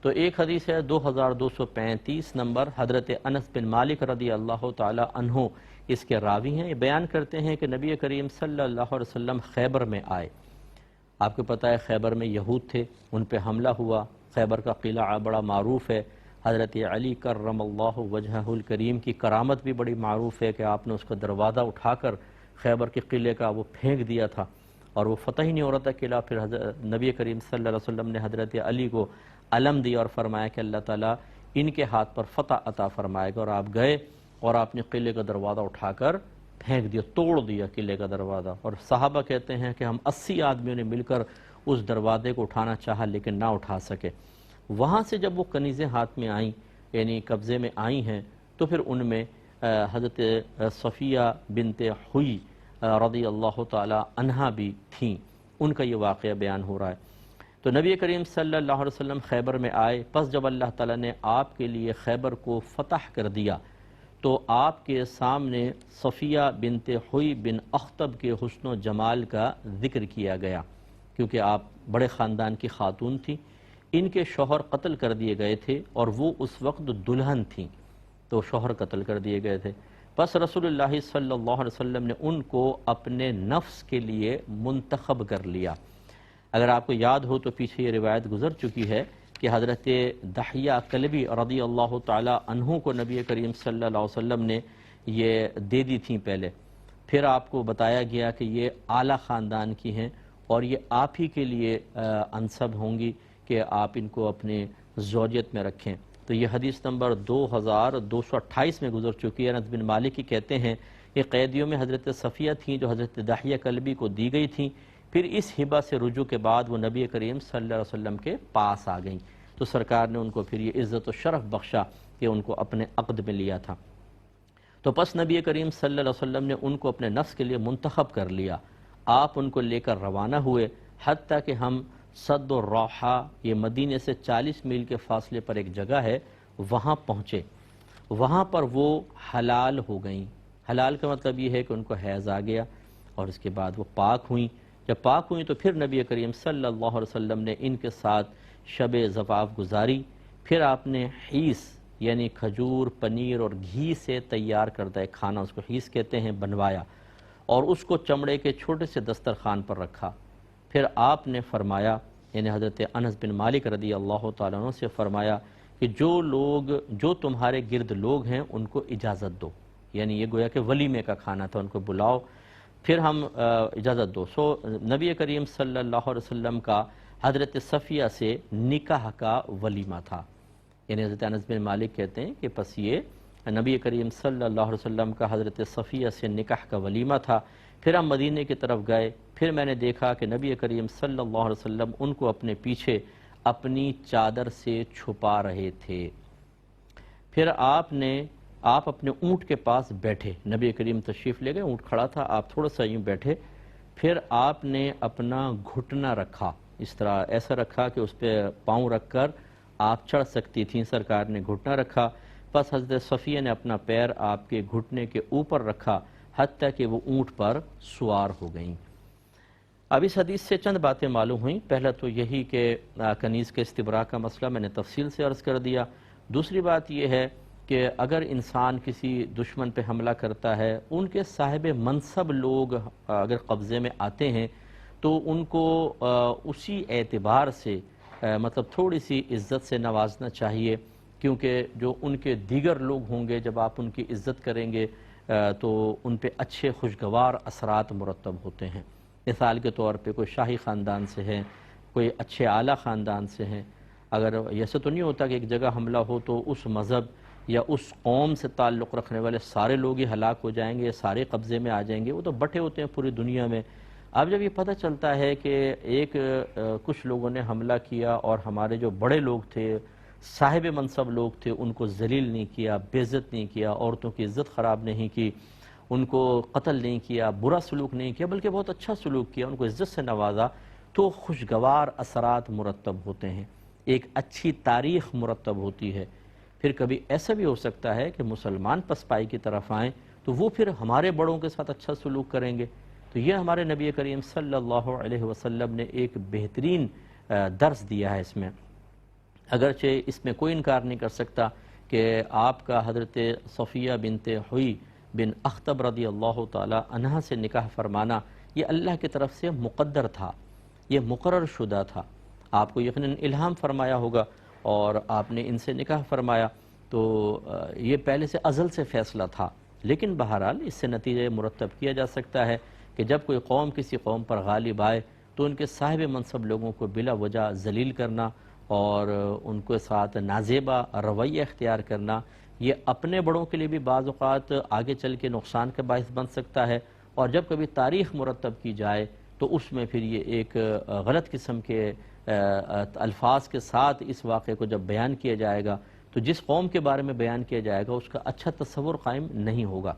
تو ایک حدیث ہے 2235 نمبر، حضرت انس بن مالک رضی اللہ تعالی عنہ اس کے راوی ہیں۔ یہ بیان کرتے ہیں کہ نبی کریم صلی اللہ علیہ وسلم خیبر میں آئے۔ آپ کو پتہ ہے خیبر میں یہود تھے، ان پہ حملہ ہوا۔ خیبر کا قلعہ بڑا معروف ہے، حضرت علی کرم اللہ وجہہ الکریم کی کرامت بھی بڑی معروف ہے کہ آپ نے اس کا دروازہ اٹھا کر خیبر کے قلعے کا وہ پھینک دیا تھا اور وہ فتح ہی نہیں ہو رہا تھا قلعہ۔ پھر نبی کریم صلی اللہ علیہ وسلم نے حضرت علی کو علم دیا اور فرمایا کہ اللہ تعالیٰ ان کے ہاتھ پر فتح عطا فرمائے گا، اور آپ گئے اور آپ نے قلعے کا دروازہ اٹھا کر پھینک دیا، توڑ دیا قلعے کا دروازہ۔ اور صحابہ کہتے ہیں کہ ہم 80 آدمیوں نے مل کر اس دروازے کو اٹھانا چاہا لیکن نہ اٹھا سکے۔ وہاں سے جب وہ کنیزیں ہاتھ میں آئیں، یعنی قبضے میں آئی ہیں، تو پھر ان میں حضرت صفیہ بنت حوی رضی اللہ تعالی عنہا بھی تھیں۔ ان کا یہ واقعہ بیان ہو رہا ہے۔ تو نبی کریم صلی اللہ علیہ وسلم خیبر میں آئے، پس جب اللہ تعالیٰ نے آپ کے لیے خیبر کو فتح کر دیا تو آپ کے سامنے صفیہ بنت حوی بن اخطب کے حسن و جمال کا ذکر کیا گیا، کیونکہ آپ بڑے خاندان کی خاتون تھیں۔ ان کے شوہر قتل کر دیے گئے تھے اور وہ اس وقت دلہن تھیں، تو شوہر قتل کر دیے گئے تھے۔ پس رسول اللہ صلی اللہ علیہ وسلم نے ان کو اپنے نفس کے لیے منتخب کر لیا۔ اگر آپ کو یاد ہو تو پیچھے یہ روایت گزر چکی ہے کہ حضرت دحیہ کلبی رضی اللہ تعالی عنہ کو نبی کریم صلی اللہ علیہ وسلم نے یہ دے دی تھیں پہلے، پھر آپ کو بتایا گیا کہ یہ اعلیٰ خاندان کی ہیں اور یہ آپ ہی کے لیے انسب ہوں گی کہ آپ ان کو اپنے زوجیت میں رکھیں۔ تو یہ حدیث نمبر 2228 میں گزر چکی ہے۔ انس بن مالک کی کہتے ہیں کہ قیدیوں میں حضرت صفیہ تھیں جو حضرت دحیہ کلبی کو دی گئی تھیں، پھر اس ہبہ سے رجوع کے بعد وہ نبی کریم صلی اللہ علیہ وسلم کے پاس آ گئیں، تو سرکار نے ان کو پھر یہ عزت و شرف بخشا کہ ان کو اپنے عقد میں لیا تھا۔ تو پس نبی کریم صلی اللہ علیہ وسلم نے ان کو اپنے نفس کے لیے منتخب کر لیا۔ آپ ان کو لے کر روانہ ہوئے حتیٰ کہ ہم صد الروحہ، یہ مدینے سے 40 میل کے فاصلے پر ایک جگہ ہے، وہاں پہنچے۔ وہاں پر وہ حلال ہو گئیں۔ حلال کا مطلب یہ ہے کہ ان کو حیض آ گیا اور اس کے بعد وہ پاک ہوئیں۔ جب پاک ہوئیں تو پھر نبی کریم صلی اللہ علیہ وسلم نے ان کے ساتھ شب زفاف گزاری۔ پھر آپ نے حیث یعنی کھجور، پنیر اور گھی سے تیار کردہ ایک کھانا، اس کو حیث کہتے ہیں، بنوایا اور اس کو چمڑے کے چھوٹے سے دسترخوان پر رکھا۔ پھر آپ نے فرمایا، یعنی حضرت انس بن مالک رضی اللہ تعالیٰ عنہ سے فرمایا کہ جو تمہارے گرد لوگ ہیں ان کو اجازت دو، یعنی یہ گویا کہ ولیمے کا کھانا تھا، ان کو بلاؤ، پھر ہم اجازت دو۔ نبی کریم صلی اللہ علیہ وسلم کا حضرت صفیہ سے نکاح کا ولیمہ تھا، یعنی حضرت انس بن مالک کہتے ہیں کہ پس یہ نبی کریم صلی اللہ علیہ وسلم کا حضرت صفیہ سے نکاح کا ولیمہ تھا۔ پھر ہم مدینے کی طرف گئے، پھر میں نے دیکھا کہ نبی کریم صلی اللہ علیہ وسلم ان کو اپنے پیچھے اپنی چادر سے چھپا رہے تھے۔ پھر آپ اپنے اونٹ کے پاس بیٹھے، نبی کریم تشریف لے گئے، اونٹ کھڑا تھا، آپ تھوڑا سا یوں بیٹھے، پھر آپ نے اپنا گھٹنا رکھا، اس طرح ایسا رکھا کہ اس پہ پاؤں رکھ کر آپ چڑھ سکتی تھیں، سرکار نے گھٹنا رکھا۔ پس حضرت صفیہ نے اپنا پیر آپ کے گھٹنے کے اوپر رکھا حتیٰ کہ وہ اونٹ پر سوار ہو گئیں۔ اب اس حدیث سے چند باتیں معلوم ہوئیں۔ پہلا تو یہی کہ کنیز کے استبراء کا مسئلہ میں نے تفصیل سے عرض کر دیا۔ دوسری بات یہ ہے کہ اگر انسان کسی دشمن پہ حملہ کرتا ہے، ان کے صاحب منصب لوگ اگر قبضے میں آتے ہیں تو ان کو اسی اعتبار سے مطلب تھوڑی سی عزت سے نوازنا چاہیے، کیونکہ جو ان کے دیگر لوگ ہوں گے جب آپ ان کی عزت کریں گے تو ان پہ اچھے خوشگوار اثرات مرتب ہوتے ہیں۔ مثال کے طور پہ کوئی شاہی خاندان سے ہے، کوئی اچھے اعلیٰ خاندان سے ہیں، اگر ایسا تو نہیں ہوتا کہ ایک جگہ حملہ ہو تو اس مذہب یا اس قوم سے تعلق رکھنے والے سارے لوگ ہی ہلاک ہو جائیں گے، سارے قبضے میں آ جائیں گے، وہ تو بٹے ہوتے ہیں پوری دنیا میں۔ اب جب یہ پتہ چلتا ہے کہ کچھ لوگوں نے حملہ کیا اور ہمارے جو بڑے لوگ تھے، صاحب منصب لوگ تھے، ان کو ذلیل نہیں کیا، بے عزت نہیں کیا، عورتوں کی عزت خراب نہیں کی، ان کو قتل نہیں کیا، برا سلوک نہیں کیا، بلکہ بہت اچھا سلوک کیا، ان کو عزت سے نوازا، تو خوشگوار اثرات مرتب ہوتے ہیں، ایک اچھی تاریخ مرتب ہوتی ہے۔ پھر کبھی ایسا بھی ہو سکتا ہے کہ مسلمان پسپائی کی طرف آئیں تو وہ پھر ہمارے بڑوں کے ساتھ اچھا سلوک کریں گے۔ تو یہ ہمارے نبی کریم صلی اللہ علیہ وسلم نے ایک بہترین درس دیا ہے اس میں۔ اگرچہ اس میں کوئی انکار نہیں کر سکتا کہ آپ کا حضرت صفیہ بنت حوی بن اخطب رضی اللہ تعالی عنہا سے نکاح فرمانا یہ اللہ کی طرف سے مقدر تھا، یہ مقرر شدہ تھا، آپ کو یقیناً الہام فرمایا ہوگا اور آپ نے ان سے نکاح فرمایا، تو یہ پہلے سے ازل سے فیصلہ تھا۔ لیکن بہرحال اس سے نتیجہ مرتب کیا جا سکتا ہے کہ جب کوئی قوم کسی قوم پر غالب آئے تو ان کے صاحب منصب لوگوں کو بلا وجہ ذلیل کرنا اور ان کے ساتھ نازیبا رویہ اختیار کرنا، یہ اپنے بڑوں کے لیے بھی بعض اوقات آگے چل کے نقصان کا باعث بن سکتا ہے، اور جب کبھی تاریخ مرتب کی جائے تو اس میں پھر یہ ایک غلط قسم کے الفاظ کے ساتھ اس واقعے کو جب بیان کیا جائے گا تو جس قوم کے بارے میں بیان کیا جائے گا اس کا اچھا تصور قائم نہیں ہوگا۔